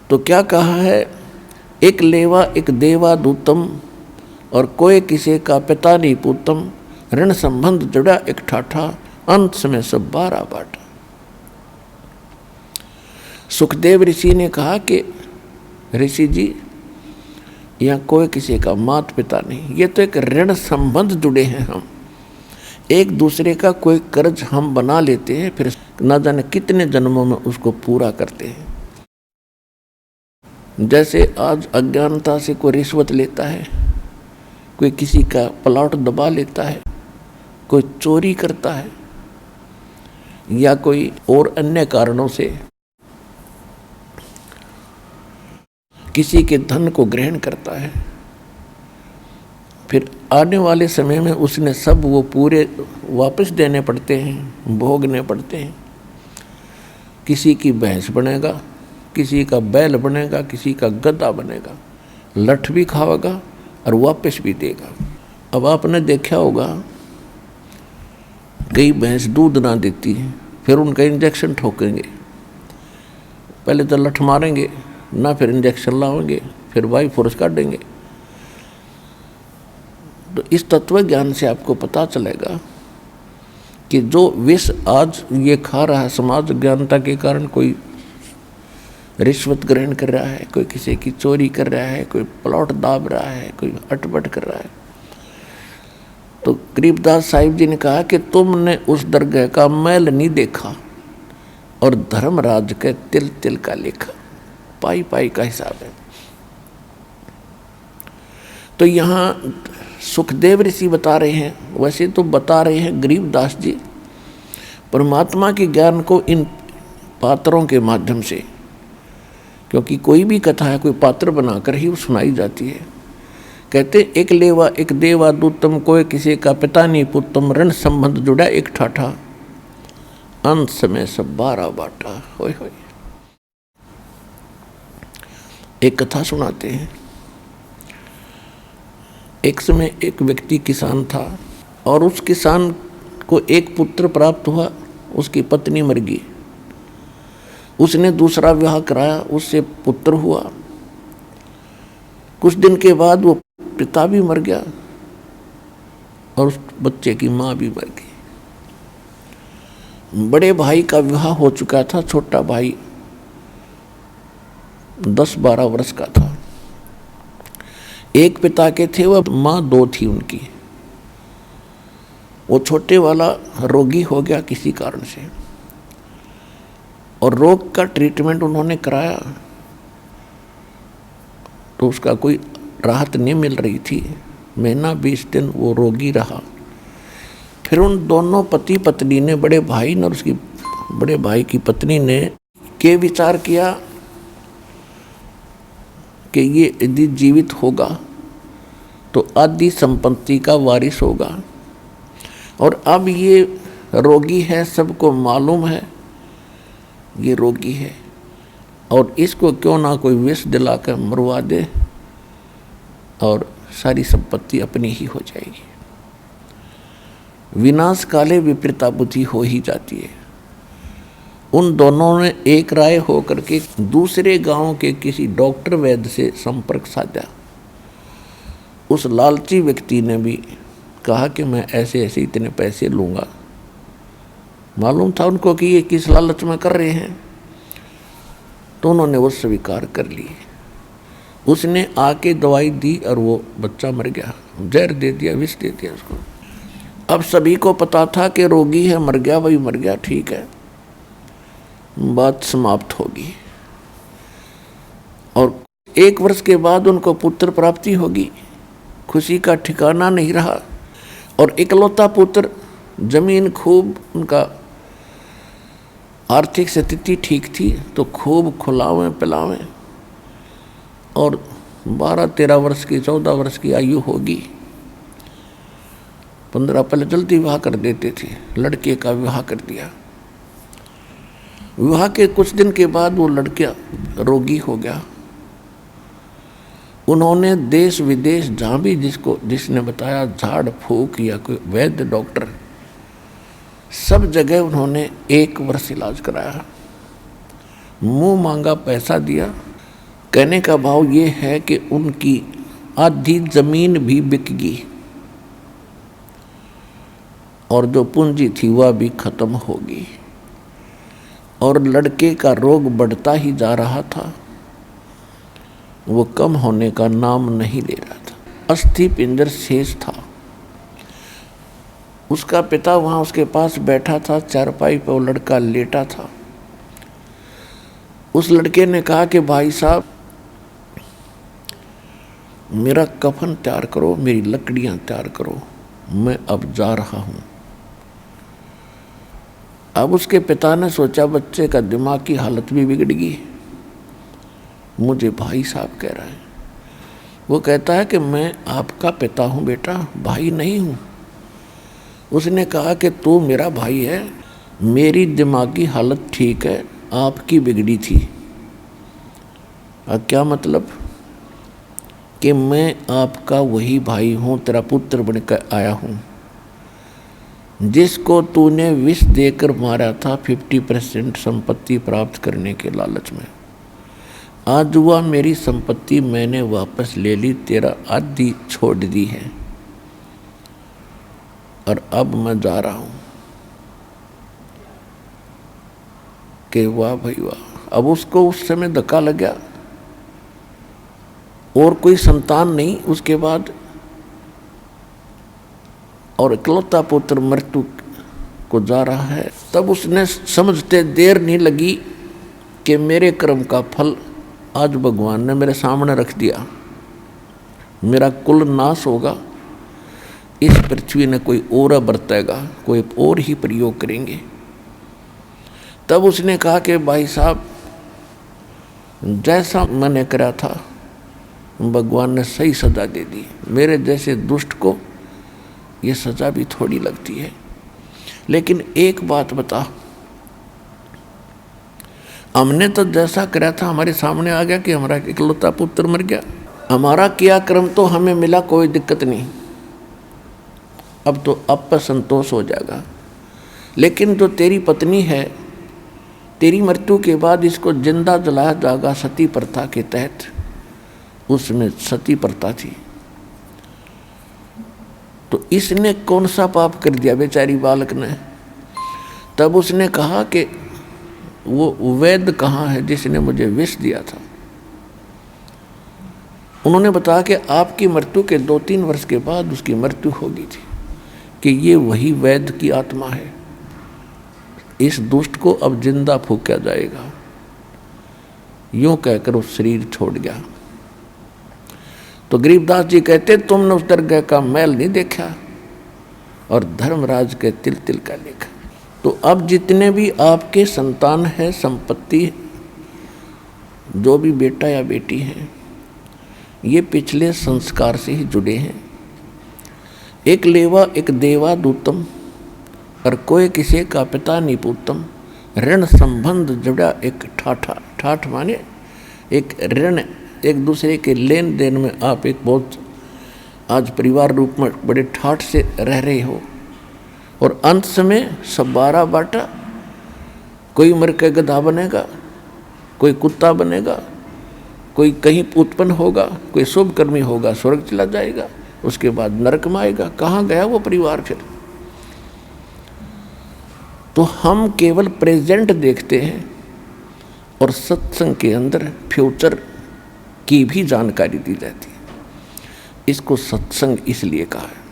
तो क्या कहा है, एक लेवा एक देवा दूतम, और कोई किसी का पिता नहीं पूतम, ऋण संबंध जुड़ा एक ठाठा, अंत में सब 12 बाटा। सुखदेव ऋषि ने कहा कि ऋषि जी, यहाँ कोई किसी का माता पिता नहीं, ये तो एक ऋण संबंध जुड़े हैं। हम एक दूसरे का कोई कर्ज हम बना लेते हैं, फिर न जाने कितने जन्मों में उसको पूरा करते हैं। जैसे आज अज्ञानता से कोई रिश्वत लेता है, कोई किसी का प्लॉट दबा लेता है, कोई चोरी करता है, या कोई और अन्य कारणों से किसी के धन को ग्रहण करता है, फिर आने वाले समय में उसने सब वो पूरे वापस देने पड़ते हैं, भोगने पड़ते हैं। किसी की भैंस बनेगा, किसी का बैल बनेगा, किसी का गधा बनेगा, लठ भी खाएगा और वापस भी देगा। अब आपने देखा होगा कई भैंस दूध ना देती है, फिर उनका इंजेक्शन ठोकेंगे, पहले तो लठ मारेंगे ना, फिर इंजेक्शन लाएंगे, फिर वायु फोर्स काटेंगे। तो इस तत्व ज्ञान से आपको पता चलेगा कि जो विष आज ये खा रहा है समाज, ज्ञानता के कारण कोई रिश्वत ग्रहण कर रहा है, कोई किसी की चोरी कर रहा है, कोई प्लॉट दाब रहा है, कोई अटपट कर रहा है। तो गरीबदास साहिब जी ने कहा कि तुमने उस दरगाह का मैल नहीं देखा और धर्मराज के तिल तिल का लेखा, पाई पाई का हिसाब है। तो यहाँ सुखदेव ऋषि बता रहे हैं, वैसे तो बता रहे हैं गरीबदास जी, परमात्मा के ज्ञान को इन पात्रों के माध्यम से, क्योंकि कोई भी कथा है कोई पात्र बनाकर ही सुनाई जाती है। कहते एक लेवा एक देवा दूतम, कोई किसी का पिता नहीं पुतम, ऋण संबंध जुड़ा एक ठाठा, अंत समय सब 12 बाटा। होय होय। एक कथा सुनाते हैं। एक समय एक व्यक्ति किसान था और उस किसान को एक पुत्र प्राप्त हुआ, उसकी पत्नी मर गई। उसने दूसरा विवाह कराया, उससे पुत्र हुआ। कुछ दिन के बाद वो पिता भी मर गया और उस बच्चे की माँ भी मर गई। बड़े भाई का विवाह हो चुका था, छोटा भाई 10-12 वर्ष का था। एक पिता के थे, वह माँ 2 थी उनकी। वो छोटे वाला रोगी हो गया किसी कारण से, और रोग का ट्रीटमेंट उन्होंने कराया तो उसका कोई राहत नहीं मिल रही थी। महीना 20 दिन वो रोगी रहा। फिर उन दोनों पति पत्नी ने, बड़े भाई ने और उसकी बड़े भाई की पत्नी ने के विचार किया कि ये यदि जीवित होगा तो आदि संपत्ति का वारिस होगा, और अब ये रोगी है, सबको मालूम है ये रोगी है, और इसको क्यों ना कोई विष दिलाकर मरवा दे और सारी संपत्ति अपनी ही हो जाएगी। विनाश काले विपरीता बुद्धि हो ही जाती है। उन दोनों ने एक राय होकर के दूसरे गांव के किसी डॉक्टर वैद्य से संपर्क साधा। उस लालची व्यक्ति ने भी कहा कि मैं ऐसे ऐसे इतने पैसे लूँगा। मालूम था उनको कि ये किस लालच में कर रहे हैं, तो उन्होंने वो स्वीकार कर ली। उसने आके दवाई दी और वो बच्चा मर गया, जहर दे दिया, विष दे दिया उसको। अब सभी को पता था कि रोगी है, मर गया वही मर गया, ठीक है, बात समाप्त होगी। और 1 वर्ष के बाद उनको पुत्र प्राप्ति होगी। खुशी का ठिकाना नहीं रहा, और इकलौता पुत्र, जमीन खूब, उनका आर्थिक स्थिति ठीक थी तो खूब खुलावें पिलावें, और 12-13 वर्ष की 14 वर्ष की आयु होगी। 15 पहले जल्दी विवाह कर देते थे, लड़के का विवाह कर दिया। विवाह के कुछ दिन के बाद वो लड़का रोगी हो गया। उन्होंने देश विदेश जहाँ भी जिसने बताया, झाड़ फूक या कोई वैद्य डॉक्टर, सब जगह उन्होंने 1 वर्ष इलाज कराया, मुंह मांगा पैसा दिया, कहने का भाव ये है कि उनकी आधी जमीन भी बिक गई और जो पूंजी थी वह भी खत्म होगी, और लड़के का रोग बढ़ता ही जा रहा था, वो कम होने का नाम नहीं ले रहा था। अस्थि पिंजर शेष था। उसका पिता वहाँ उसके पास बैठा था, चारपाई पर वो लड़का लेटा था। उस लड़के ने कहा कि भाई साहब, मेरा कफन तैयार करो, मेरी लकड़ियाँ तैयार करो, मैं अब जा रहा हूँ। अब उसके पिता ने सोचा बच्चे का दिमाग की हालत भी बिगड़ गई, मुझे भाई साहब कह रहा है। वो कहता है कि मैं आपका पिता हूँ बेटा, भाई नहीं हूँ। उसने कहा कि तू मेरा भाई है, मेरी दिमागी हालत ठीक है, आपकी बिगड़ी थी। क्या मतलब? कि मैं आपका वही भाई हूँ, तेरा पुत्र बनकर आया हूँ, जिसको तूने विष देकर मारा था 50% संपत्ति प्राप्त करने के लालच में। आज हुआ मेरी संपत्ति मैंने वापस ले ली, तेरा आधी छोड़ दी है, और अब मैं जा रहा हूँ। कि वाह भाई वाह। अब उसको उस समय धक्का लग गया, और कोई संतान नहीं उसके बाद, और इकलौता पुत्र मृत्यु को जा रहा है। तब उसने समझते देर नहीं लगी कि मेरे कर्म का फल आज भगवान ने मेरे सामने रख दिया, मेरा कुल नाश होगा, इस पृथ्वी ने कोई और बरतेगा, कोई और ही प्रयोग करेंगे। तब उसने कहा कि भाई साहब, जैसा मैंने करा था भगवान ने सही सजा दे दी, मेरे जैसे दुष्ट को ये सजा भी थोड़ी लगती है। लेकिन एक बात बता, हमने तो जैसा करा था हमारे सामने आ गया कि हमारा इकलौता पुत्र मर गया, हमारा किया कर्म तो हमें मिला, कोई दिक्कत नहीं, अब तो अब पर संतोष हो जाएगा। लेकिन जो तेरी पत्नी है, तेरी मृत्यु के बाद इसको जिंदा जलाया जाएगा सती प्रथा के तहत। उसमें सती प्रथा थी, तो इसने कौन सा पाप कर दिया बेचारी बालक ने। तब उसने कहा कि वो वैद्य कहाँ है जिसने मुझे विष दिया था। उन्होंने बताया कि आपकी मृत्यु के 2-3 वर्ष के बाद उसकी मृत्यु हो गई थी, कि ये वही वैद्य की आत्मा है, इस दुष्ट को अब जिंदा फूंका जाएगा। यूं कहकर वो शरीर छोड़ गया। तो गरीबदास जी कहते, तुमने उस दरगाह का मैल नहीं देखा और धर्मराज के तिल तिल का लेखा। तो अब जितने भी आपके संतान है, संपत्ति, जो भी बेटा या बेटी है, ये पिछले संस्कार से ही जुड़े हैं। एक लेवा एक देवा दूतम, और कोई किसी का पिता नहीं पूतम। ऋण संबंध जुड़ा एक ठाठा, ठाठ माने एक ऋण, एक दूसरे के लेन देन में आप एक बहुत आज परिवार रूप में बड़े ठाठ से रह रहे हो, और अंत समय सब 12 बाटा, कोई मर के गधा बनेगा, कोई कुत्ता बनेगा, कोई कहीं उत्पन्न होगा, कोई शुभ कर्मी होगा स्वर्ग चला जाएगा, उसके बाद नरक में आएगा। कहाँ गया वो परिवार फिर? तो हम केवल प्रेजेंट देखते हैं, और सत्संग के अंदर फ्यूचर की भी जानकारी दी जाती है। इसको सत्संग इसलिए कहा है।